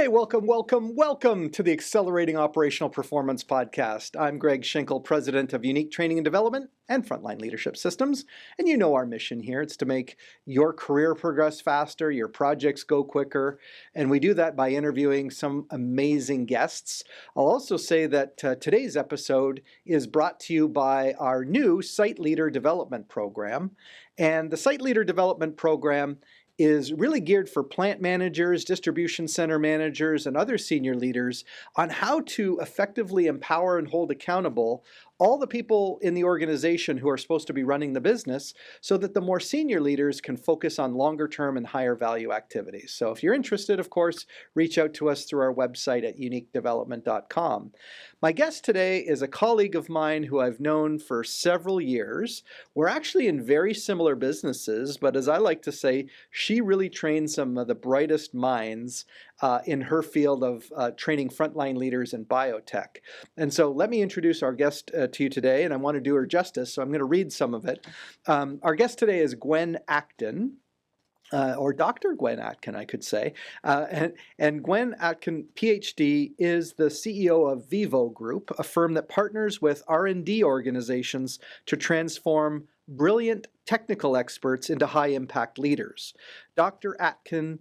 Hi, welcome to the Accelerating Operational Performance Podcast. I'm Greg Schenkel, President of Unique Training and Development and Frontline Leadership Systems. And you know our mission here. It's to make your career progress faster, your projects go quicker. And we do that by interviewing some amazing guests. I'll also say that today's episode is brought to you by our new Site Leader Development Program. And the Site Leader Development Program is really geared for plant managers, distribution center managers, and other senior leaders on how to effectively empower and hold accountable all the people in the organization who are supposed to be running the business so that the more senior leaders can focus on longer term and higher value activities. So if you're interested, of course, reach out to us through our website at uniquedevelopment.com. My guest today is a colleague of mine who I've known for several years. We're actually in very similar businesses, but as I like to say, she really trained some of the brightest minds in her field of training frontline leaders in biotech. And so let me introduce our guest to you today, and I want to do her justice, so I'm going to read some of it. Our guest today is Gwen Acton. Or Dr. Gwen Acton, I could say. And Gwen Acton, PhD, is the CEO of Vivo Group, a firm that partners with R&D organizations to transform brilliant technical experts into high-impact leaders. Dr. Acton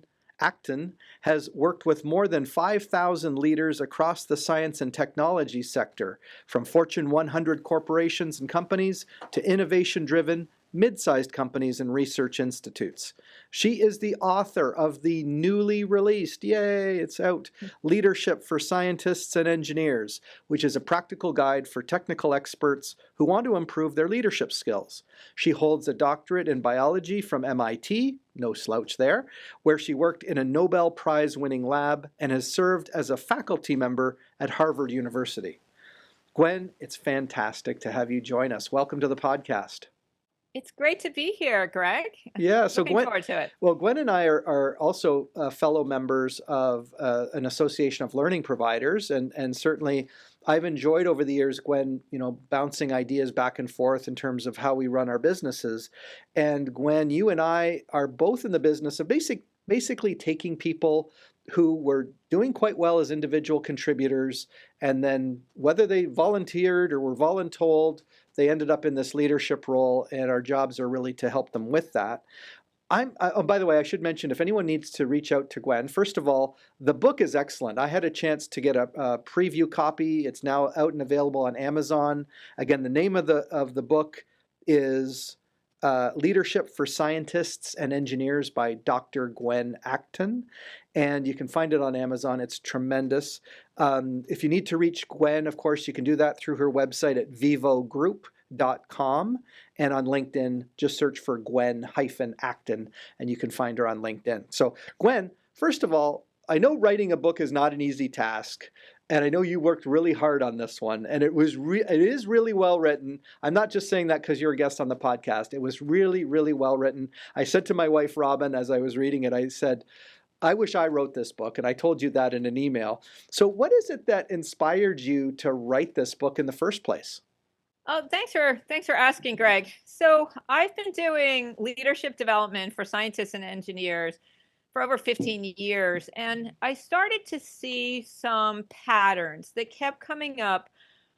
has worked with more than 5,000 leaders across the science and technology sector, from Fortune 100 corporations and companies to innovation-driven, mid-sized companies and research institutes. She is the author of the newly released, yay, it's out, Leadership for Scientists and Engineers, which is a practical guide for technical experts who want to improve their leadership skills. She holds a doctorate in biology from MIT, no slouch there, where she worked in a Nobel Prize-winning lab and has served as a faculty member at Harvard University. Gwen, it's fantastic to have you join us. Welcome to the podcast. It's great to be here, Greg. Yeah, so Looking forward to it. Well, Gwen and I are also fellow members of an association of learning providers, and certainly I've enjoyed over the years, Gwen, bouncing ideas back and forth in terms of how we run our businesses. And Gwen, you and I are both in the business of basically taking people who were doing quite well as individual contributors, and then whether they volunteered or were voluntold, they ended up in this leadership role, and our jobs are really to help them with that. Oh, by the way, I should mention, if anyone needs to reach out to Gwen, first of all, the book is excellent. I had a chance to get a preview copy. It's now out and available on Amazon. Again, the name of the book is Leadership for Scientists and Engineers by Dr. Gwen Acton, and you can find it on Amazon. It's tremendous. If you need to reach Gwen, of course, you can do that through her website at vivogroup.com, and on LinkedIn, just search for Gwen-Acton, and you can find her on LinkedIn. So Gwen, first of all, I know writing a book is not an easy task, and I know you worked really hard on this one, and it is really well written. I'm not just saying that because you're a guest on the podcast. It was really, really well written. I said to my wife, Robin, as I was reading it, I said, I wish I wrote this book, and I told you that in an email. So what is it that inspired you to write this book in the first place? Oh, thanks for asking, Greg. So I've been doing leadership development for scientists and engineers for over 15 years, and I started to see some patterns that kept coming up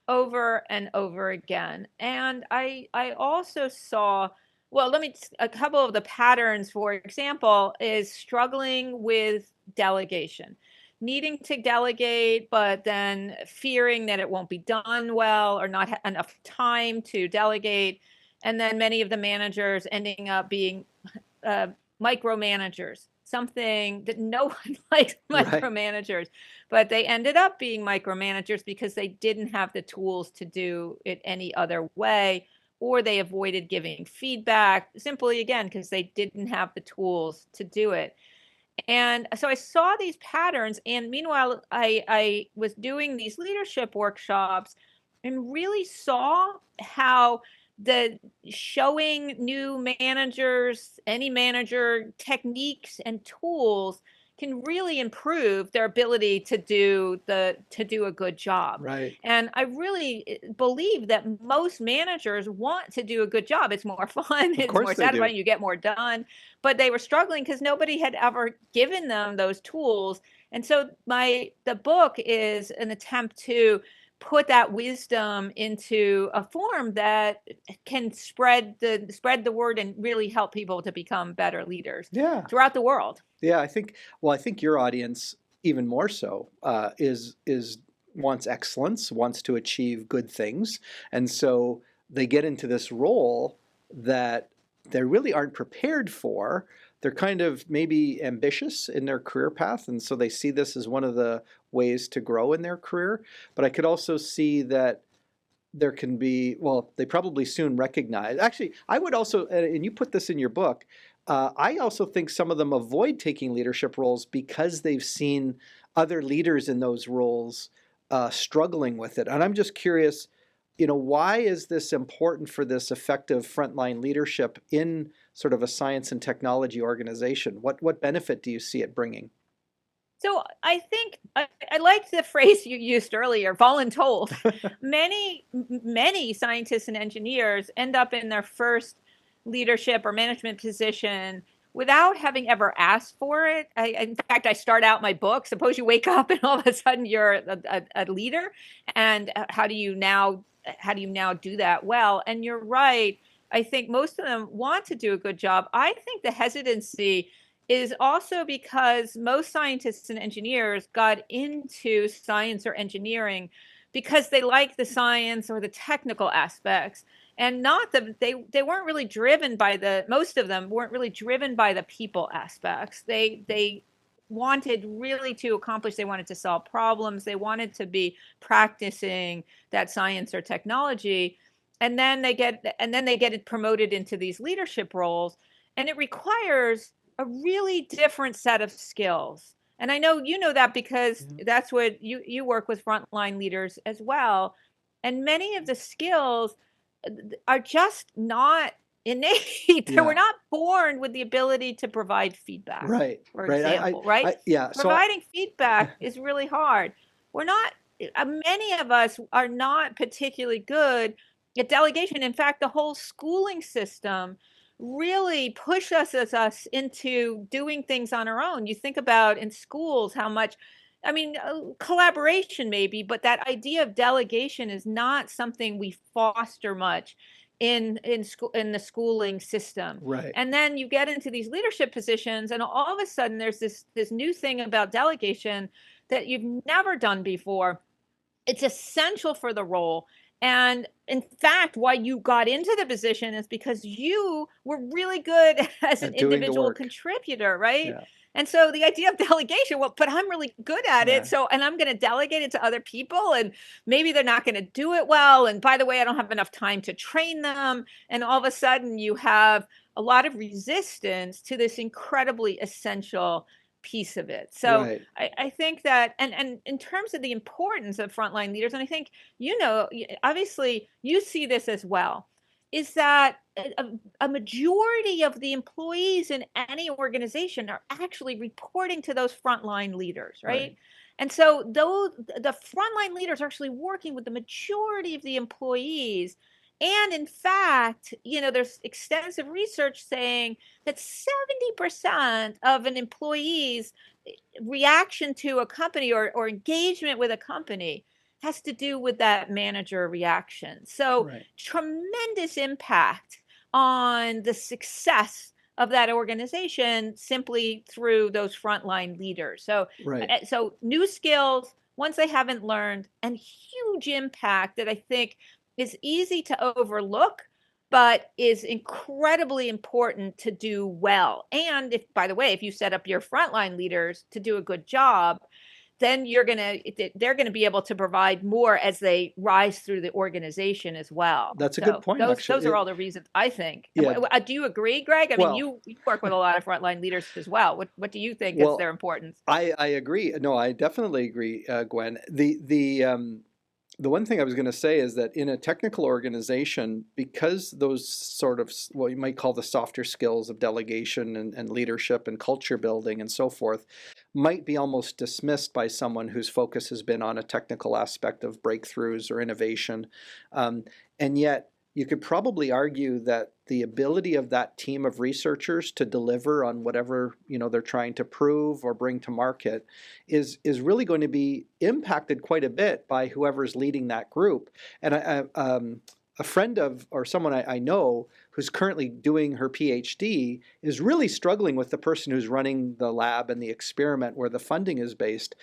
over and over again. And I also saw, a couple of the patterns, for example, is struggling with delegation, needing to delegate, but then fearing that it won't be done well or not enough time to delegate. And then many of the managers ending up being micromanagers, something that no one likes micromanagers, but they ended up being micromanagers because they didn't have the tools to do it any other way, or they avoided giving feedback simply, again, because they didn't have the tools to do it. And so I saw these patterns, and meanwhile, I was doing these leadership workshops and really saw how the showing new managers, any manager, techniques and tools can really improve their ability to do a good job. Right. And I really believe that most managers want to do a good job. It's more fun, it's more satisfying, you get more done. But they were struggling because nobody had ever given them those tools. And so the book is an attempt to put that wisdom into a form that can spread the word and really help people to become better leaders Yeah. throughout the world. Yeah, I think your audience even more so is wants excellence, wants to achieve good things, and so they get into this role that they really aren't prepared for. They're kind of maybe ambitious in their career path, and so they see this as one of the ways to grow in their career. But I could also see that there can be, well, they probably soon recognize. Actually, I would also, and you put this in your book, I also think some of them avoid taking leadership roles because they've seen other leaders in those roles struggling with it. And I'm just curious, why is this important for this effective frontline leadership in sort of a science and technology organization? What benefit do you see it bringing? So I think I like the phrase you used earlier, voluntold. Many scientists and engineers end up in their first leadership or management position without having ever asked for it. In fact, I start out my book. Suppose you wake up and all of a sudden you're a leader, and how do you now do that well? And you're right. I think most of them want to do a good job. I think the hesitancy is also because most scientists and engineers got into science or engineering because they like the science or the technical aspects, and not they weren't really driven by most of them weren't really driven by the people aspects. They wanted really to accomplish, they wanted to solve problems, they wanted to be practicing that science or technology, and then they get promoted into these leadership roles, and it requires a really different set of skills. And I know you know that because that's what you work with frontline leaders as well. And many of the skills are just not innate. We're Yeah. not born with the ability to provide feedback, Right. for Right. example, right? Yeah. Providing feedback is really hard. We're not, many of us are not particularly good at delegation. In fact, the whole schooling system really pushes us into doing things on our own. You think about in schools how much, I mean, collaboration maybe, but that idea of delegation is not something we foster much in school, in the schooling system. Right. And then you get into these leadership positions, and all of a sudden there's this new thing about delegation that you've never done before. It's essential for the role. And in fact, why you got into the position is because you were really good as an At doing the individual work. contributor, right? Yeah. And so the idea of delegation, well, but I'm really good at it. Yeah. So, and I'm going to delegate it to other people, and maybe they're not going to do it well. And by the way, I don't have enough time to train them. And all of a sudden you have a lot of resistance to this incredibly essential piece of it. So Right. I think that, and in terms of the importance of frontline leaders, and I think, obviously you see this as well, is that a majority of the employees in any organization are actually reporting to those frontline leaders, right? Right. And so though the frontline leaders are actually working with the majority of the employees. And in fact, there's extensive research saying that 70% of an employee's reaction to a company or engagement with a company has to do with that manager reaction. So Right. tremendous impact on the success of that organization simply through those frontline leaders. Right. So new skills, ones they haven't learned, and huge impact that I think is easy to overlook, but is incredibly important to do well. And if, by the way, if you set up your frontline leaders to do a good job, then they're gonna be able to provide more as they rise through the organization as well. That's a So good point, those actually. are all the reasons I think. Yeah. Do you agree, Greg? I mean, Well, you work with a lot of frontline leaders as well. What do you think is well, their importance? I agree. No, I definitely agree, Gwen. The one thing I was going to say is that in a technical organization, because those sort of what you might call the softer skills of delegation and leadership and culture building and so forth might be almost dismissed by someone whose focus has been on a technical aspect of breakthroughs or innovation. And yet you could probably argue that the ability of that team of researchers to deliver on whatever they're trying to prove or bring to market is really going to be impacted quite a bit by whoever's leading that group. And a friend of, or someone I know who's currently doing her PhD is really struggling with the person who's running the lab and the experiment where the funding is based.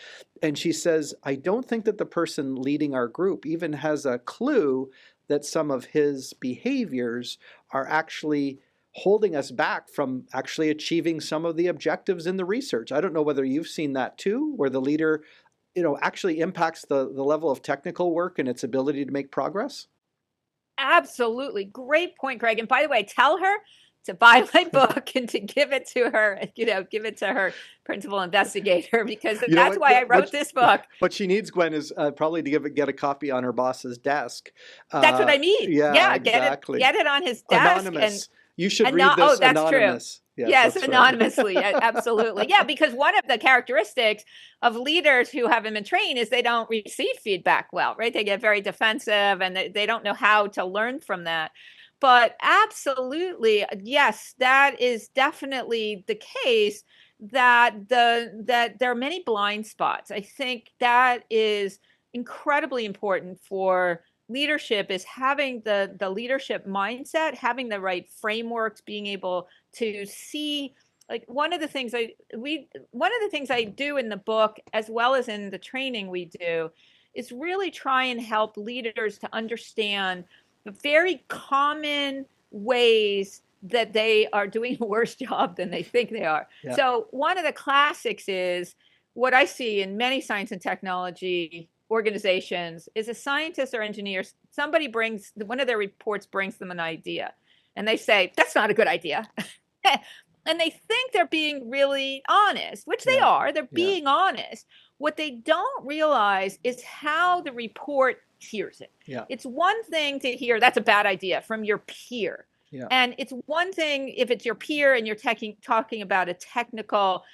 And she says, I don't think that the person leading our group even has a clue that some of his behaviors are actually holding us back from actually achieving some of the objectives in the research. I don't know whether you've seen that too, where the leader, actually impacts the level of technical work and its ability to make progress. Absolutely. Great point, Greg. And by the way, tell her to buy my book and to give it to her, give it to her principal investigator, because that's why I wrote this book. What she needs, Gwen, is probably to get a copy on her boss's desk. That's what I mean. Yeah, exactly. Get it on his desk. Anonymous. You should read this that's anonymous. True. Yes, anonymously. Right. Absolutely. Yeah, because one of the characteristics of leaders who haven't been trained is they don't receive feedback well, right? They get very defensive and they don't know how to learn from that. But absolutely, yes, that is definitely the case, that there are many blind spots. I think that is incredibly important for leadership, is having the leadership mindset, having the right frameworks, being able to see. Like one of the things I do in the book, as well as in the training we do, is really try and help leaders to understand the very common ways that they are doing a worse job than they think they are. Yeah. So one of the classics is what I see in many science and technology organizations is a scientist or engineer, somebody brings, one of their reports brings them an idea, and they say, that's not a good idea. And they think they're being really honest, which they are. They're being honest. What they don't realize is how the report hears it. Yeah. It's one thing to hear that's a bad idea from your peer. Yeah. And it's one thing if it's your peer and you're talking about a technical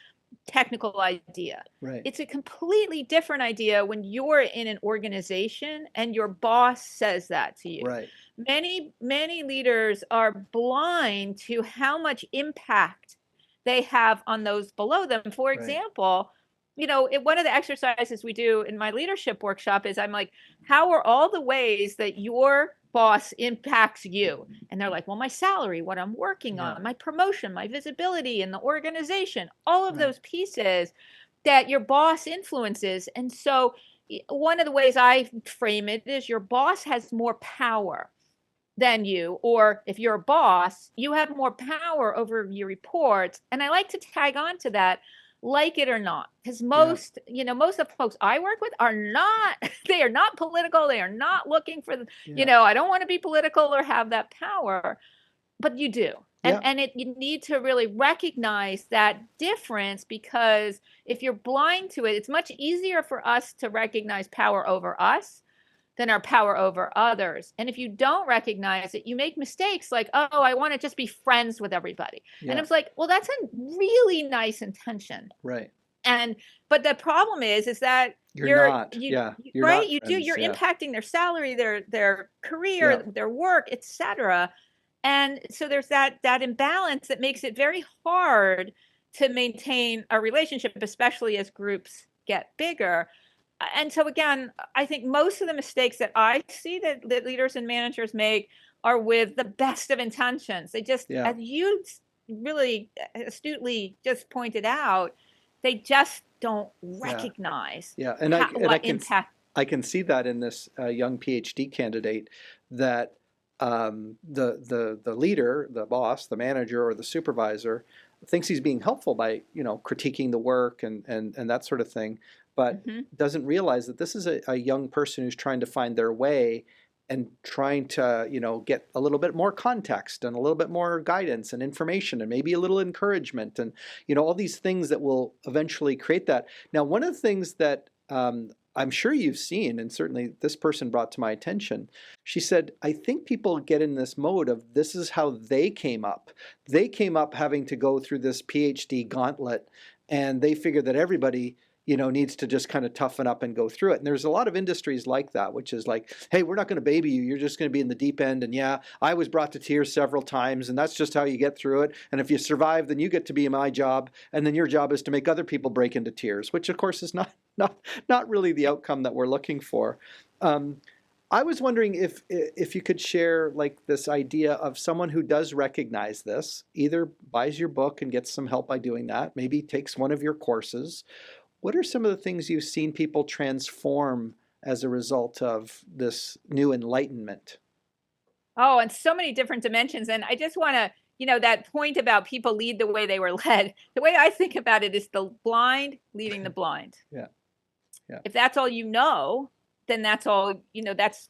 idea. Right. It's a completely different idea when you're in an organization and your boss says that to you. Right. Many leaders are blind to how much impact they have on those below them. For example, one of the exercises we do in my leadership workshop is I'm like, how are all the ways that your boss impacts you? And they're like, well, my salary, what I'm working on, my promotion, my visibility in the organization, all of those pieces that your boss influences. And so one of the ways I frame it is your boss has more power than you, or if you're a boss, you have more power over your reports. And I like to tag on to that, like it or not, because most of the folks I work with are not, they are not political. They are not looking for, I don't want to be political or have that power, but you do. And you need to really recognize that difference, because if you're blind to it, it's much easier for us to recognize power over us than our power over others. And if you don't recognize it, you make mistakes like, oh, I want to just be friends with everybody. Yeah. And it's like, well, that's a really nice intention. Right. But the problem is that you're not. You're right. Not friends, you're impacting their salary, their career, their work, etc. And so there's that imbalance that makes it very hard to maintain a relationship, especially as groups get bigger. And so again, I think most of the mistakes that I see that leaders and managers make are with the best of intentions. They just, as you really astutely just pointed out, they just don't recognize what impact. I can see that in this young PhD candidate, that the leader, the boss, the manager, or the supervisor thinks he's being helpful by critiquing the work and that sort of thing, but doesn't realize that this is a young person who's trying to find their way and trying to get a little bit more context and a little bit more guidance and information and maybe a little encouragement and all these things that will eventually create that. Now, one of the things that I'm sure you've seen, and certainly this person brought to my attention, she said, I think people get in this mode of this is how they came up. They came up having to go through this PhD gauntlet, and they figured that everybody needs to just kind of toughen up and go through it. And there's a lot of industries like that, which is like, hey, we're not going to baby you. You're just going to be in the deep end. And yeah, I was brought to tears several times, and that's just how you get through it. And if you survive, then you get to be my job. And then your job is to make other people break into tears, which of course is not really the outcome that we're looking for. I was wondering if you could share like this idea of someone who does recognize this, either buys your book and gets some help by doing that, maybe takes one of your courses. What are some of the things you've seen people transform as a result of this new enlightenment? Oh, and so many different dimensions. And I just want to, that point about people lead the way they were led. The way I think about it is the blind leading the blind. Yeah. If that's all you know, then that's all, that's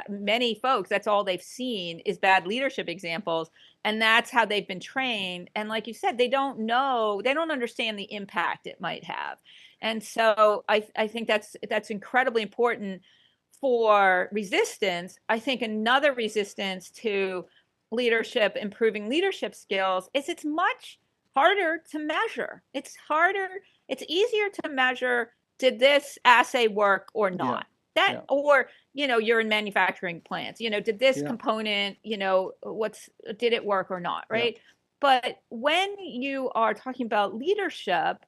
many folks, that's all they've seen is bad leadership examples. And that's how they've been trained. And like you said, they don't understand the impact it might have. And so I think that's incredibly important for resistance. I think another resistance to leadership, improving leadership skills, is it's much harder to measure. It's easier to measure, did this assay work or not? Or, you're in manufacturing plants, did this component, did it work or not? Right. Yeah. But when you are talking about leadership,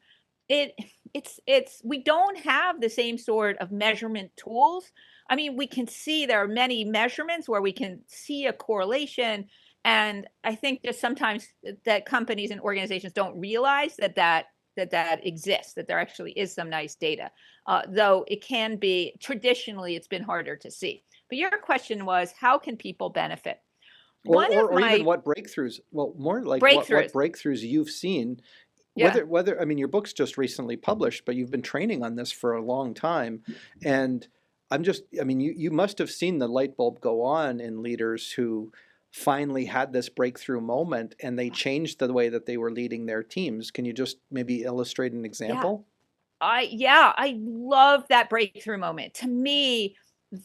we don't have the same sort of measurement tools. I mean, we can see there are many measurements where we can see a correlation. And I think just sometimes that companies and organizations don't realize that exists, that there actually is some nice data, though it can be, traditionally, it's been harder to see. But your question was, how can people benefit? Even what breakthroughs, more like what breakthroughs you've seen. Whether I mean, your book's just recently published, but you've been training on this for a long time. And you must have seen the light bulb go on in leaders who finally had this breakthrough moment and they changed the way that they were leading their teams. Can you just maybe illustrate an example? I love that breakthrough moment. To me,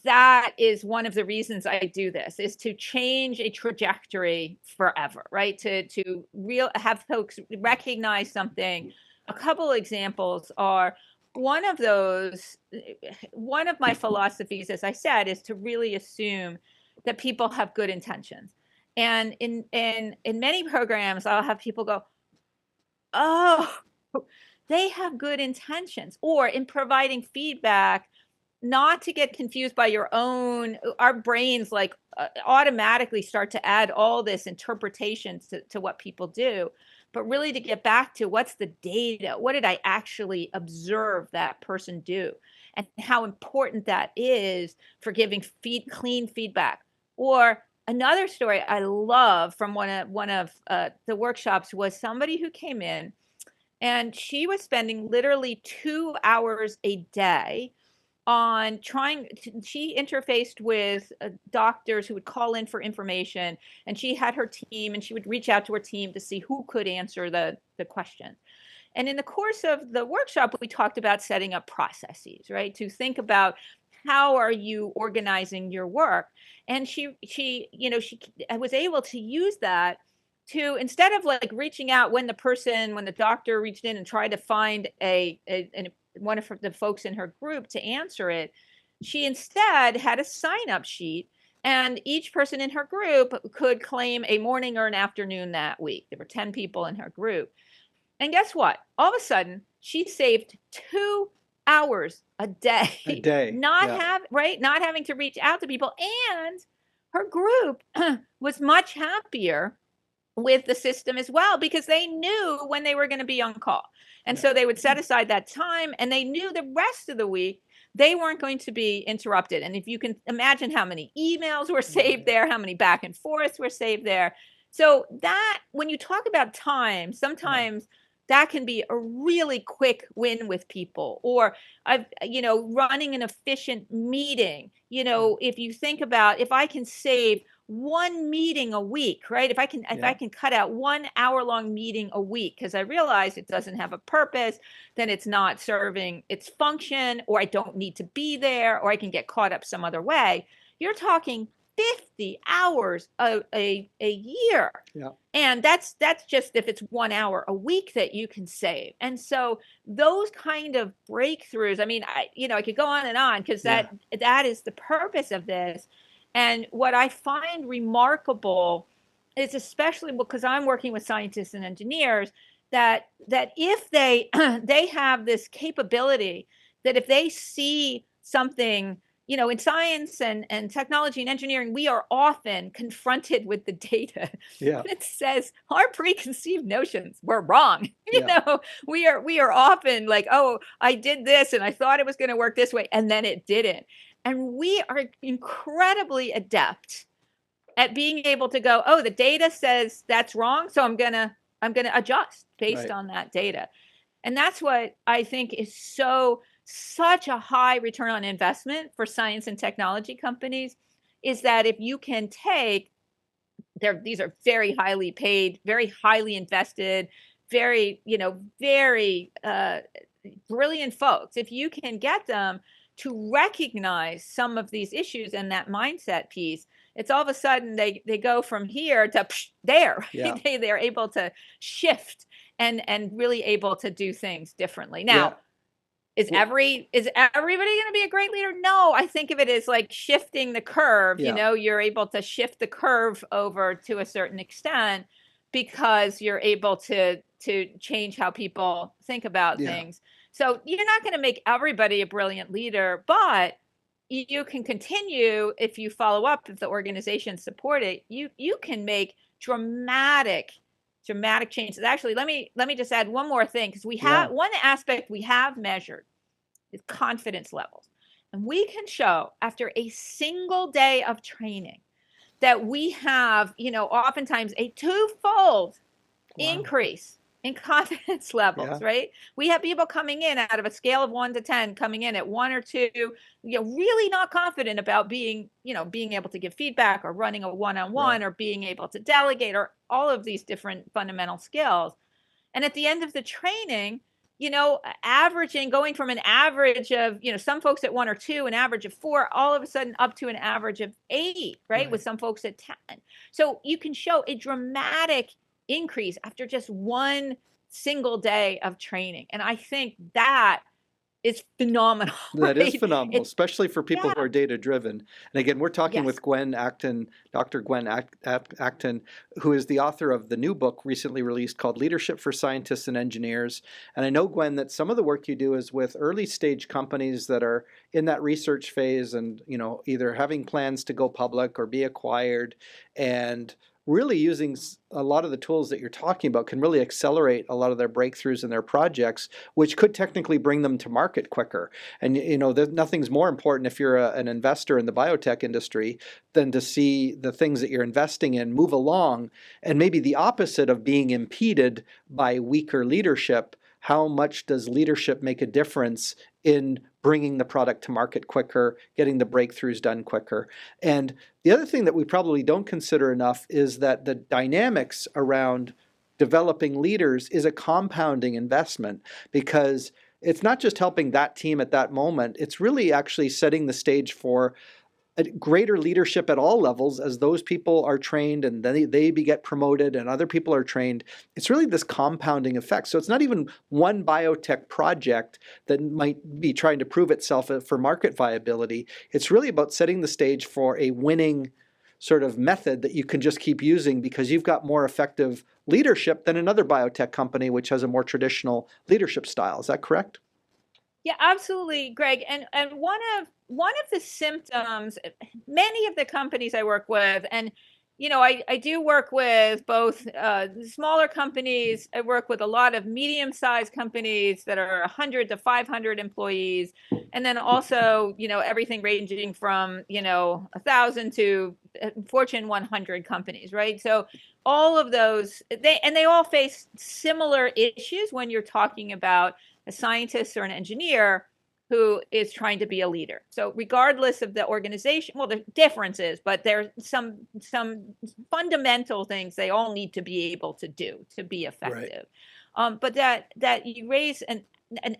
that is one of the reasons I do this, is to change a trajectory forever, right? To have folks recognize something. A couple examples are, one of my philosophies, as I said, is to really assume that people have good intentions. And in many programs, I'll have people go, oh, they have good intentions. Or in providing feedback, not to get confused by our brains automatically start to add all this interpretation to what people do, but really to get back to what's the data, what did I actually observe that person do, and how important that is for giving clean feedback. Or another story I love from one of the workshops was somebody who came in, and she was spending literally 2 hours a day on she interfaced with doctors who would call in for information, and she had her team, and she would reach out to her team to see who could answer the question. And in the course of the workshop, we talked about setting up processes, right? To think about, how are you organizing your work? And she was able to use that to, instead of reaching out when the doctor reached in and tried to find one of the folks in her group to answer it, she instead had a sign-up sheet, and each person in her group could claim a morning or an afternoon that week. There were 10 people in her group. And guess what? All of a sudden, she saved 2 hours a day. Not having to reach out to people. And her group was much happier with the system as well, because they knew when they were going to be on call. And so they would set aside that time, and they knew the rest of the week they weren't going to be interrupted. And if you can imagine how many emails were saved there, how many back and forths were saved there. So that, when you talk about time, sometimes that can be a really quick win with people. Or running an efficient meeting. If you think about, if I can save one meeting a week, right? If I can cut out 1 hour-long meeting a week, because I realize it doesn't have a purpose, then it's not serving its function, or I don't need to be there, or I can get caught up some other way. You're talking 50 hours a year. Yeah. And that's just if it's 1 hour a week that you can save. And so those kind of breakthroughs, I mean, I could go on because that is the purpose of this. And what I find remarkable is, especially because I'm working with scientists and engineers, that if they they have this capability, that if they see something, in science and technology and engineering, we are often confronted with the data that says our preconceived notions were wrong. We are often like, oh, I did this and I thought it was going to work this way, and then it didn't. And we are incredibly adept at being able to go, oh, the data says that's wrong, so I'm gonna adjust based on that data. And that's what I think is such a high return on investment for science and technology companies, is that if you can take these are very highly paid, very highly invested, very brilliant folks. If you can get them to recognize some of these issues and that mindset piece, it's all of a sudden they go from here to there. Yeah. They're able to shift and really able to do things differently. Now, is everybody going to be a great leader? No, I think of it as like shifting the curve. You're able to shift the curve over to a certain extent because you're able to change how people think about things. So you're not going to make everybody a brilliant leader, but you can continue, if you follow up, if the organization support it, you can make dramatic changes. Actually, let me just add one more thing, because we have one aspect we have measured is confidence levels. And we can show after a single day of training that we have, oftentimes a twofold increase in confidence levels, right? We have people coming in out of a scale of 1 to 10, coming in at 1 or 2, really not confident about being able to give feedback or running a one-on-one or being able to delegate or all of these different fundamental skills. And at the end of the training, going from an average of, some folks at 1 or 2, an average of 4, all of a sudden up to an average of 8, right? With some folks at 10. So you can show a dramatic increase after just one single day of training. And I think that is phenomenal. That is phenomenal, especially for people who are data driven. And again, we're talking with Gwen Acton, Dr. Gwen Acton, who is the author of the new book recently released called Leadership for Scientists and Engineers. And I know, Gwen, that some of the work you do is with early stage companies that are in that research phase and, either having plans to go public or be acquired, and really using a lot of the tools that you're talking about can really accelerate a lot of their breakthroughs in their projects, which could technically bring them to market quicker. And nothing's more important if you're an investor in the biotech industry than to see the things that you're investing in move along, and maybe the opposite of being impeded by weaker leadership. How much does leadership make a difference in bringing the product to market quicker, getting the breakthroughs done quicker? And the other thing that we probably don't consider enough is that the dynamics around developing leaders is a compounding investment, because it's not just helping that team at that moment, it's really actually setting the stage for a greater leadership at all levels as those people are trained and then they get promoted and other people are trained. It's really this compounding effect. So it's not even one biotech project that might be trying to prove itself for market viability. It's really about setting the stage for a winning sort of method that you can just keep using because you've got more effective leadership than another biotech company which has a more traditional leadership style. Is that correct? Yeah, absolutely, Greg. And one of the symptoms, many of the companies I work with, and I do work with both smaller companies. I work with a lot of medium-sized companies that are 100 to 500 employees, and then also everything ranging from 1,000 to Fortune 100 companies, right? So all of those, they all face similar issues when you're talking about a scientist or an engineer who is trying to be a leader. So regardless of the organization, well, there's differences, but there's some fundamental things they all need to be able to do to be effective. Right. But that you raise an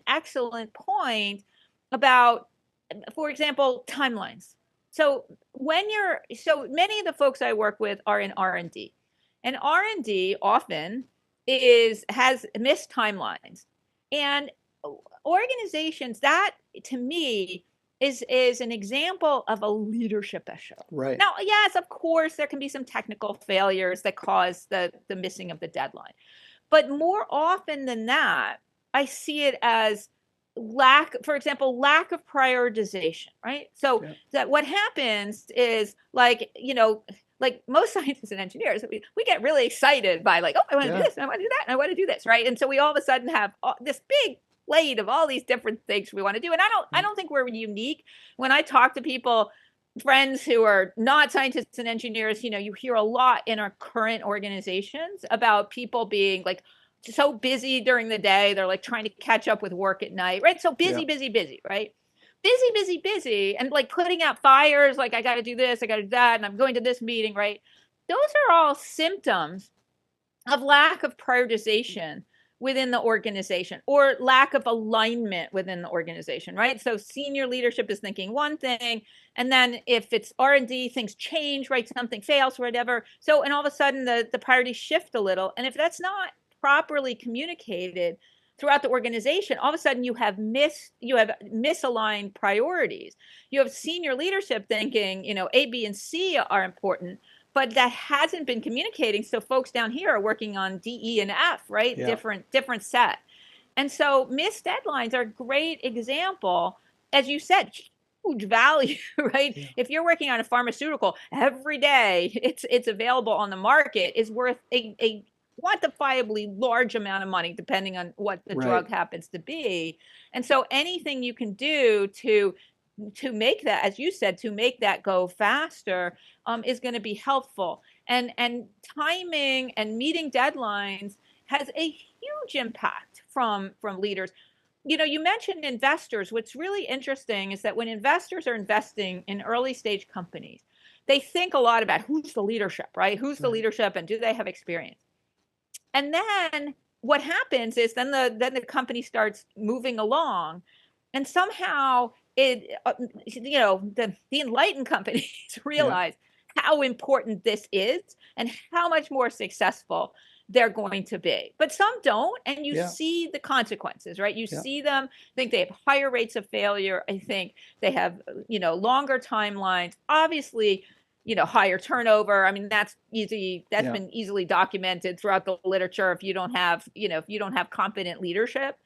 excellent point about, for example, timelines. So so many of the folks I work with are in R&D, and R&D often has missed timelines, and organizations, that to me is an example of a leadership issue. Right. Now, yes, of course, there can be some technical failures that cause the missing of the deadline. But more often than that, I see it as for example, lack of prioritization, right? So that what happens is like, like most scientists and engineers, we get really excited by like, oh, I want to do this, and I want to do that, and I want to do this, right? And so we all of a sudden have this big plate of all these different things we want to do. And I don't think we're unique. When I talk to people, friends who are not scientists and engineers, you hear a lot in our current organizations about people being like so busy during the day. They're like trying to catch up with work at night, right? So busy, right? Busy, and like putting out fires, like I got to do this, I got to do that, and I'm going to this meeting, right? Those are all symptoms of lack of prioritization within the organization, or lack of alignment within the organization, right? So senior leadership is thinking one thing, and then if it's R&D, things change, right? Something fails, whatever. So, and all of a sudden the priorities shift a little. And if that's not properly communicated throughout the organization, all of a sudden you have misaligned priorities. You have senior leadership thinking, A, B, and C are important, but that hasn't been communicating. So folks down here are working on D, E, and F, right? Yeah. Different set. And so missed deadlines are a great example, as you said, huge value, right? Yeah. If you're working on a pharmaceutical, every day it's available on the market is worth a quantifiably large amount of money, depending on what the drug happens to be. And so anything you can do to make that, as you said, to make that go faster is going to be helpful. And timing and meeting deadlines has a huge impact from leaders. You mentioned investors. What's really interesting is that when investors are investing in early stage companies, they think a lot about who's the leadership, right? Who's the leadership, and do they have experience? And then what happens is then the company starts moving along, and somehow the enlightened companies realize how important this is and how much more successful they're going to be. But some don't, and you see the consequences, right? You see them. I think they have higher rates of failure. I think they have longer timelines. Obviously, higher turnover. I mean, that's easy. That's been easily documented throughout the literature. If you don't have competent leadership,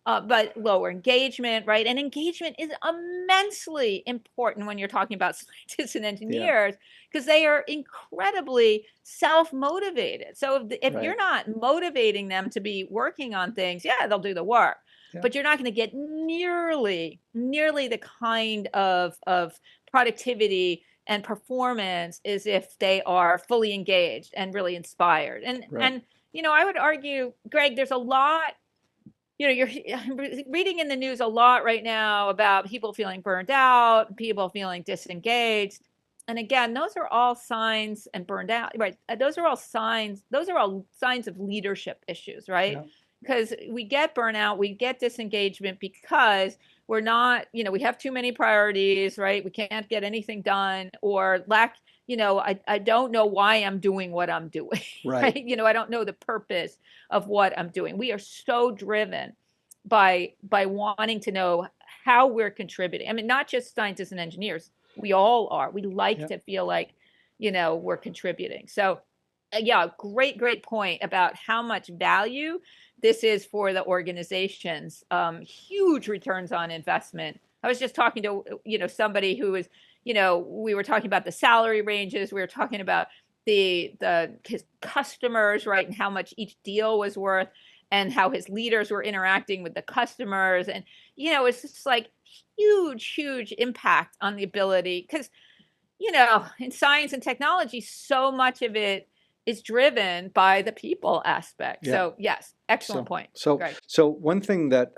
but lower engagement, right? And engagement is immensely important when you're talking about scientists and engineers, because they are incredibly self-motivated. So if you're not motivating them to be working on things, they'll do the work, but you're not going to get nearly the kind of productivity and performance as if they are fully engaged and really inspired. And I would argue, Greg, there's a lot. You're reading in the news a lot right now about people feeling burned out, people feeling disengaged. And again, those are all signs, and burned out, right? Those are all signs of leadership issues, right? Because we get burnout, we get disengagement because we're not, we have too many priorities, right? We can't get anything done, or lack, I don't know why I'm doing what I'm doing, right? I don't know the purpose of what I'm doing. We are so driven by wanting to know how we're contributing. I mean, not just scientists and engineers. We all are. We like to feel like, we're contributing. So great point about how much value this is for the organizations. Huge returns on investment. I was just talking to, somebody who was, we were talking about the salary ranges. We were talking about his customers, right? And how much each deal was worth, and how his leaders were interacting with the customers. And, it's just like huge impact on the ability, because, in science and technology, so much of it is driven by the people aspect. So yes, excellent point. So one thing that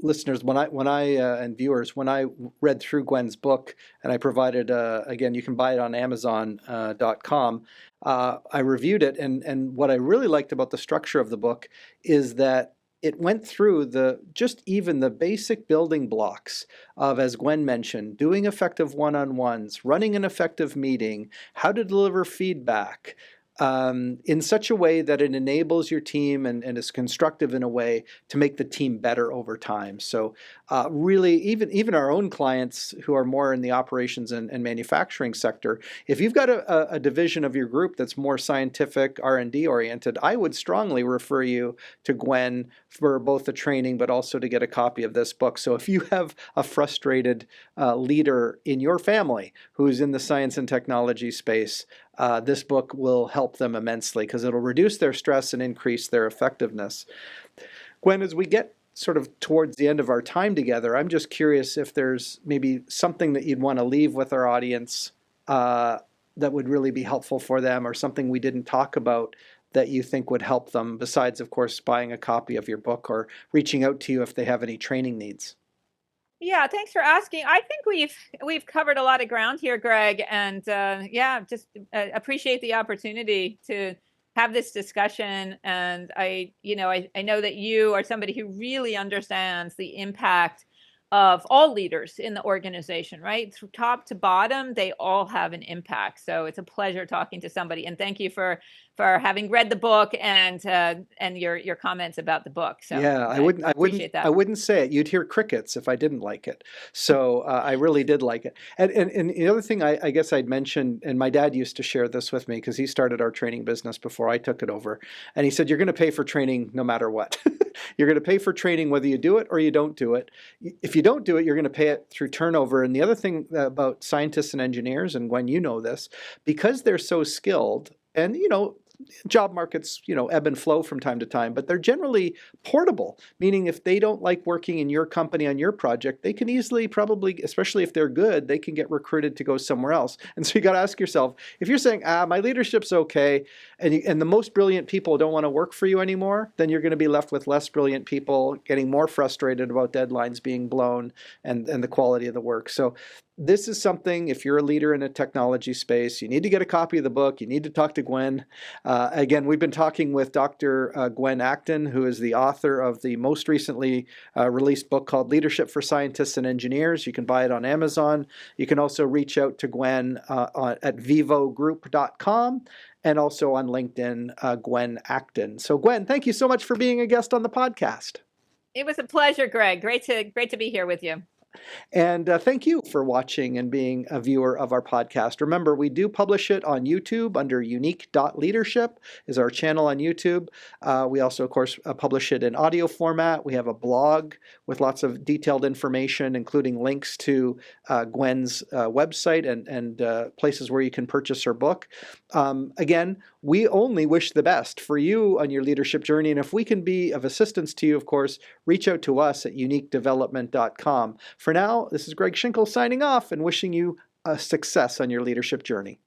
listeners, when I and viewers, when I read through Gwen's book, and I provided again, you can buy it on Amazon.com. I reviewed it, and what I really liked about the structure of the book is that it went through just even the basic building blocks of, as Gwen mentioned, doing effective one-on-ones, running an effective meeting, how to deliver feedback, in such a way that it enables your team and is constructive in a way to make the team better over time. So really, even our own clients who are more in the operations and manufacturing sector, if you've got a division of your group that's more scientific R&D oriented, I would strongly refer you to Gwen for both the training but also to get a copy of this book. So if you have a frustrated leader in your family who's in the science and technology space, this book will help them immensely because it'll reduce their stress and increase their effectiveness. Gwen, as we get sort of towards the end of our time together, I'm just curious if there's maybe something that you'd want to leave with our audience that would really be helpful for them, or something we didn't talk about that you think would help them, besides, of course, buying a copy of your book or reaching out to you if they have any training needs. Yeah, thanks for asking. I think we've covered a lot of ground here, Greg, and yeah, just appreciate the opportunity to have this discussion. And I know that you are somebody who really understands the impact of all leaders in the organization, right? From top to bottom, they all have an impact. So it's a pleasure talking to somebody. And thank you for having read the book and your comments about the book. So yeah, I wouldn't say it. You'd hear crickets if I didn't like it. So I really did like it. And the other thing I guess I'd mention, and my dad used to share this with me because he started our training business before I took it over. And he said, you're going to pay for training no matter what. You're going to pay for training whether you do it or you don't do it. If you don't do it, you're going to pay it through turnover. And the other thing about scientists and engineers, and Gwen, you know this, because they're so skilled, and job markets, ebb and flow from time to time, but they're generally portable, meaning if they don't like working in your company on your project, they can easily, probably, especially if they're good, they can get recruited to go somewhere else. And so you got to ask yourself, if you're saying, my leadership's okay, and the most brilliant people don't want to work for you anymore, then you're going to be left with less brilliant people getting more frustrated about deadlines being blown and the quality of the work. So this is something, if you're a leader in a technology space, you need to get a copy of the book. You need to talk to Gwen. Again, we've been talking with Dr. Gwen Acton, who is the author of the most recently released book called Leadership for Scientists and Engineers. You can buy it on Amazon. You can also reach out to Gwen at vivogroup.com and also on LinkedIn, Gwen Acton. So Gwen, thank you so much for being a guest on the podcast. It was a pleasure, Greg. Great to be here with you. And thank you for watching and being a viewer of our podcast. Remember, we do publish it on YouTube under unique.leadership is our channel on YouTube. We also, of course, publish it in audio format. We have a blog with lots of detailed information, including links to Gwen's website and places where you can purchase her book. Again, we only wish the best for you on your leadership journey. And if we can be of assistance to you, of course, reach out to us at uniquedevelopment.com. For now, this is Greg Schinkel signing off and wishing you a success on your leadership journey.